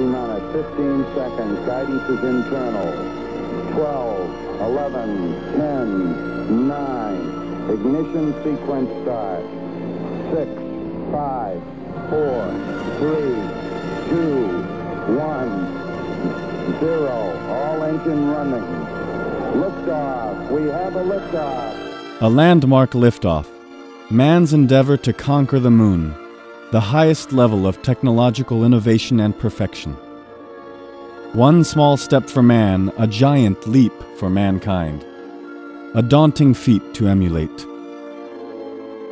T-minus 15 seconds. Guidance is internal. 12, 11, 10, 9. Ignition sequence start. 6, 5, 4, 3, 2, 1, 0. All engine running. Liftoff. We have a liftoff. A landmark liftoff. Man's endeavor to conquer the moon. The highest level of technological innovation and perfection. One small step for man, a giant leap for mankind. A daunting feat to emulate.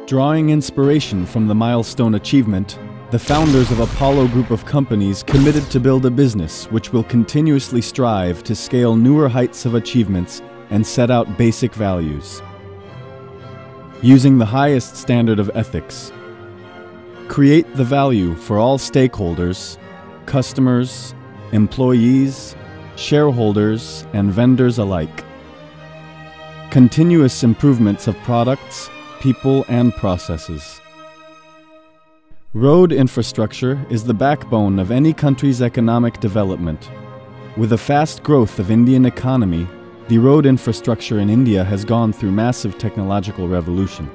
Drawing inspiration from the milestone achievement, the founders of Apollo Group of companies committed to build a business which will continuously strive to scale newer heights of achievements and set out basic values. Using the highest standard of ethics, create the value for all stakeholders, customers, employees, shareholders, and vendors alike. Continuous improvements of products, people, and processes. Road infrastructure is the backbone of any country's economic development. With the fast growth of Indian economy, the road infrastructure in India has gone through massive technological revolution.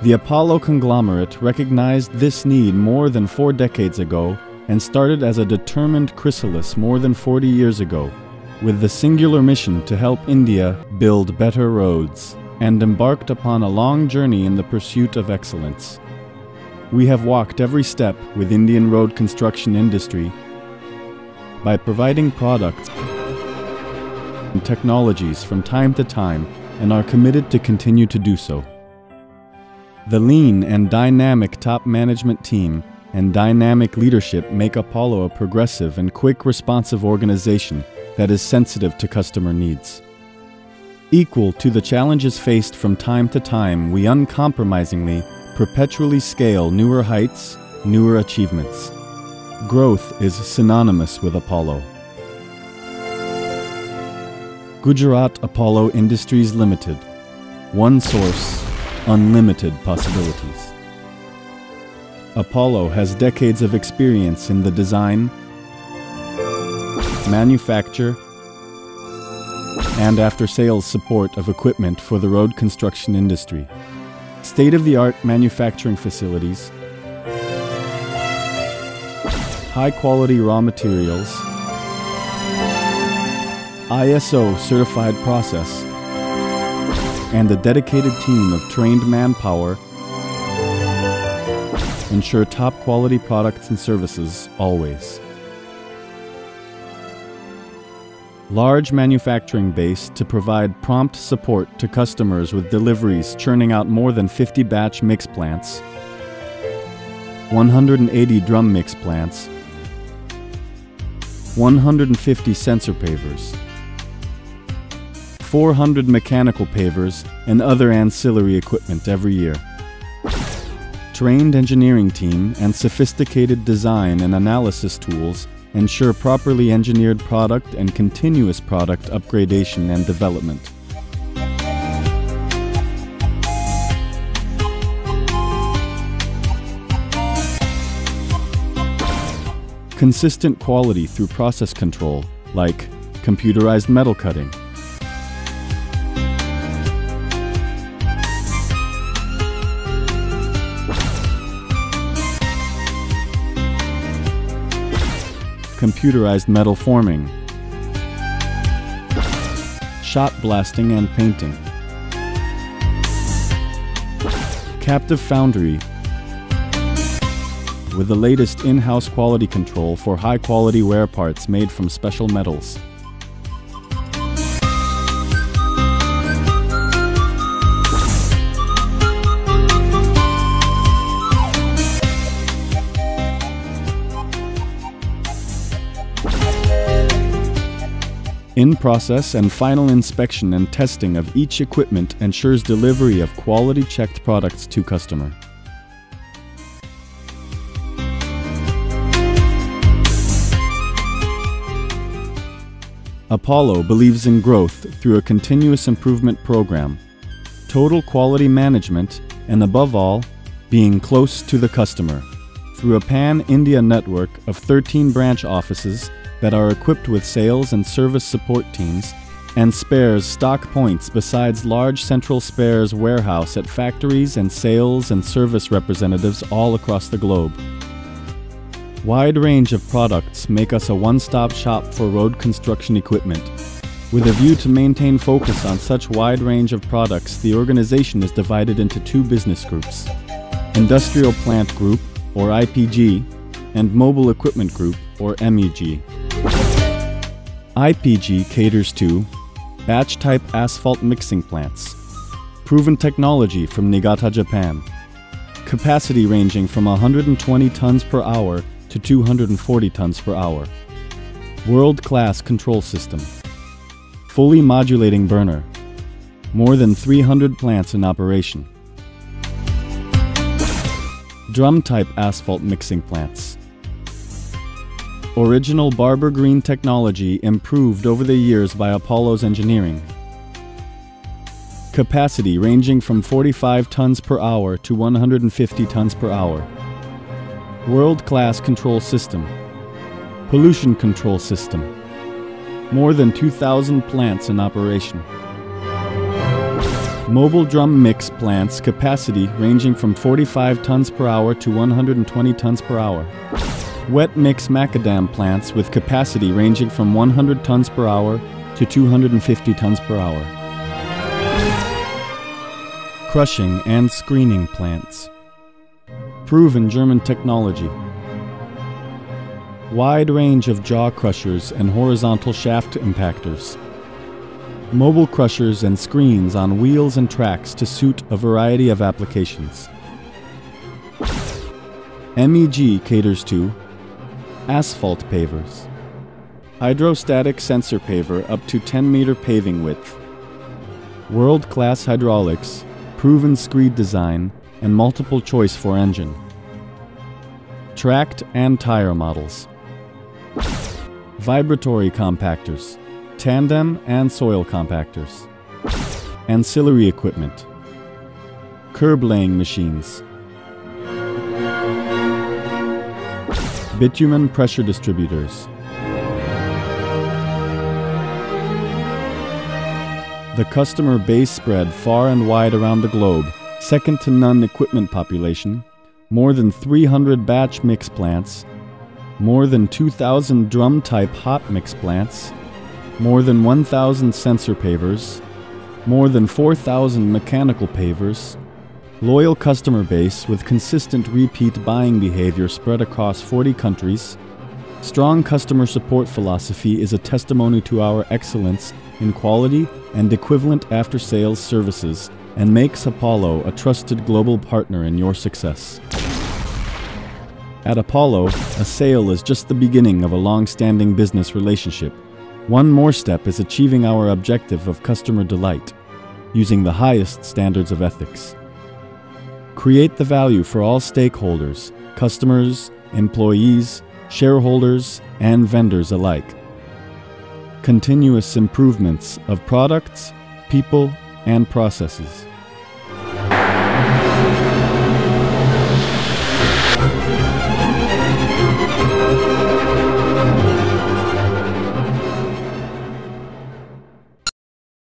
The Apollo conglomerate recognized this need more than 4 decades ago and started as a determined chrysalis more than 40 years ago, with the singular mission to help India build better roads, and embarked upon a long journey in the pursuit of excellence. We have walked every step with Indian road construction industry by providing products and technologies from time to time, and are committed to continue to do so. The lean and dynamic top management team and dynamic leadership make Apollo a progressive and quick responsive organization that is sensitive to customer needs. Equal to the challenges faced from time to time, we uncompromisingly, perpetually scale newer heights, newer achievements. Growth is synonymous with Apollo. Gujarat Apollo Industries Limited. One source, unlimited possibilities. Apollo has decades of experience in the design, manufacture, and after-sales support of equipment for the road construction industry. State-of-the-art manufacturing facilities, high-quality raw materials, ISO certified process, and a dedicated team of trained manpower ensure top-quality products and services always. Large manufacturing base to provide prompt support to customers with deliveries, churning out more than 50 batch mix plants, 180 drum mix plants, 150 sensor pavers, 400 mechanical pavers, and other ancillary equipment every year. Trained engineering team and sophisticated design and analysis tools ensure properly engineered product and continuous product upgradation and development. Consistent quality through process control, like computerized metal cutting, computerized metal forming, shot blasting and painting, captive foundry with the latest in-house quality control for high-quality wear parts made from special metals. In-process and final inspection and testing of each equipment ensures delivery of quality-checked products to customer. Apollo believes in growth through a continuous improvement program, total quality management, and above all, being close to the customer, through a pan-India network of 13 branch offices that are equipped with sales and service support teams and spares stock points besides large central spares warehouse at factories and sales and service representatives all across the globe. Wide range of products make us a one-stop shop for road construction equipment. With a view to maintain focus on such wide range of products, the organization is divided into two business groups: Industrial Plant Group, or IPG, and Mobile Equipment Group, or MEG. IPG caters to batch-type asphalt mixing plants, proven technology from Niigata, Japan, capacity ranging from 120 tons per hour to 240 tons per hour, world-class control system, fully modulating burner, more than 300 plants in operation. Drum-type asphalt mixing plants. Original Barber Green technology improved over the years by Apollo's engineering. Capacity ranging from 45 tons per hour to 150 tons per hour. World-class control system. Pollution control system. More than 2,000 plants in operation. Mobile drum mix plants, capacity ranging from 45 tons per hour to 120 tons per hour. Wet mix macadam plants with capacity ranging from 100 tons per hour to 250 tons per hour. Crushing and screening plants. Proven German technology. Wide range of jaw crushers and horizontal shaft impactors. Mobile crushers and screens on wheels and tracks to suit a variety of applications. MEG caters to asphalt pavers. Hydrostatic sensor paver up to 10-meter paving width. World-class hydraulics, proven screed design, and multiple choice for engine. Tracked and tire models. Vibratory compactors, tandem and soil compactors. Ancillary equipment. Curb laying machines. Bitumen pressure distributors. The customer base spread far and wide around the globe, second to none equipment population, more than 300 batch mix plants, more than 2,000 drum-type hot mix plants, more than 1,000 sensor pavers, more than 4,000 mechanical pavers, loyal customer base with consistent repeat buying behavior spread across 40 countries. Strong customer support philosophy is a testimony to our excellence in quality and equivalent after-sales services and makes Apollo a trusted global partner in your success. At Apollo, a sale is just the beginning of a long-standing business relationship. One more step is achieving our objective of customer delight, using the highest standards of ethics. Create the value for all stakeholders, customers, employees, shareholders, and vendors alike. Continuous improvements of products, people, and processes.